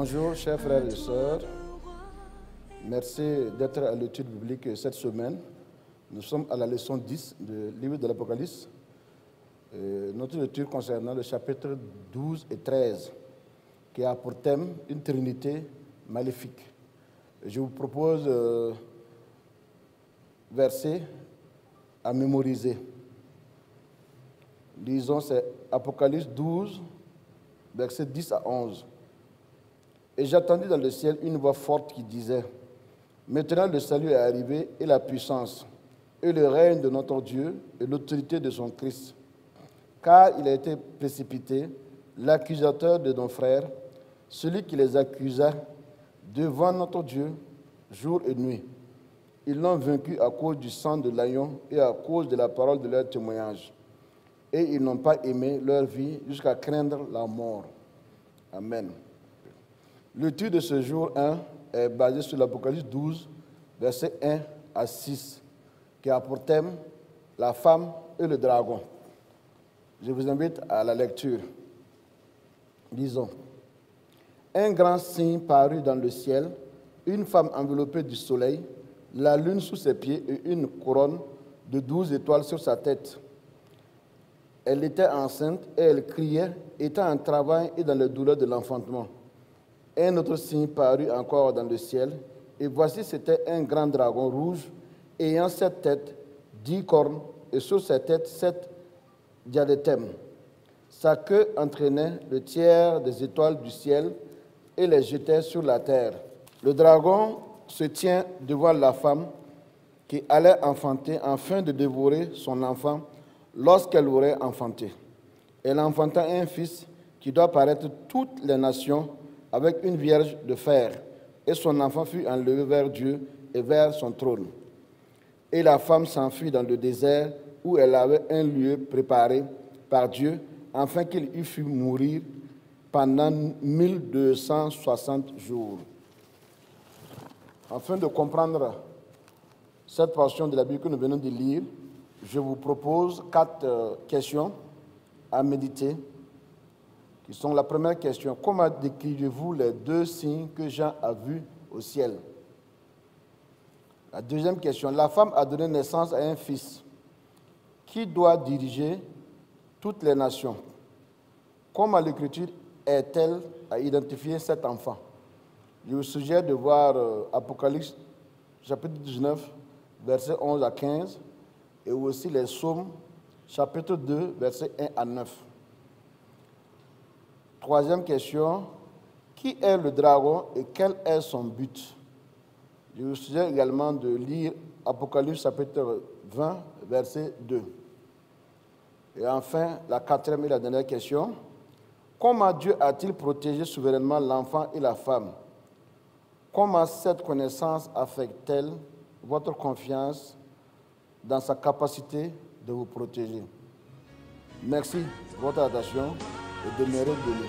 Bonjour, chers frères et sœurs. Merci d'être à l'étude biblique cette semaine. Nous sommes à la leçon 10 du livre de l'Apocalypse. Notre étude concernant le chapitre 12 et 13, qui a pour thème une trinité maléfique. Je vous propose versets à mémoriser. Lisons, c'est Apocalypse 12, versets 10 à 11. Et j'entendis dans le ciel une voix forte qui disait: Maintenant le salut est arrivé, et la puissance, et le règne de notre Dieu, et l'autorité de son Christ. Car il a été précipité, l'accusateur de nos frères, celui qui les accusa devant notre Dieu jour et nuit. Ils l'ont vaincu à cause du sang de l'agneau et à cause de la parole de leur témoignage. Et ils n'ont pas aimé leur vie jusqu'à craindre la mort. Amen. L'étude de ce jour 1 est basée sur l'Apocalypse 12, versets 1 à 6, qui a pour thème la femme et le dragon. Je vous invite à la lecture. Lisons. Un grand signe parut dans le ciel, une femme enveloppée du soleil, la lune sous ses pieds et une couronne de 12 étoiles sur sa tête. Elle était enceinte et elle criait, étant en travail et dans les douleurs de l'enfantement. Un autre signe parut encore dans le ciel, et voici c'était un grand dragon rouge, ayant 7 têtes, 10 cornes, et sur ses têtes 7 diadèmes. Sa queue entraînait le tiers des étoiles du ciel et les jetait sur la terre. Le dragon se tient devant la femme qui allait enfanter afin de dévorer son enfant lorsqu'elle aurait enfanté. Elle enfanta un fils qui doit paraître toutes les nations avec une vierge de fer, et son enfant fut enlevé vers Dieu et vers son trône. Et la femme s'enfuit dans le désert où elle avait un lieu préparé par Dieu afin qu'il y fût mourir pendant 1260 jours. Afin de comprendre cette portion de la Bible que nous venons de lire, je vous propose 4 questions à méditer, qui sont la première question: comment décrivez-vous les 2 signes que Jean a vus au ciel? La deuxième question: la femme a donné naissance à un fils qui doit diriger toutes les nations. Comment l'Écriture est-elle à identifier cet enfant? Je vous suggère de voir Apocalypse chapitre 19, versets 11 à 15, et aussi les Psaumes chapitre 2, versets 1 à 9. Troisième question: qui est le dragon et quel est son but? Je vous suggère également de lire Apocalypse chapitre 20, verset 2. Et enfin, la 4e et la dernière question: comment Dieu a-t-il protégé souverainement l'enfant et la femme? Comment cette connaissance affecte-t-elle votre confiance dans sa capacité de vous protéger? Merci pour votre attention et demeurez bénis.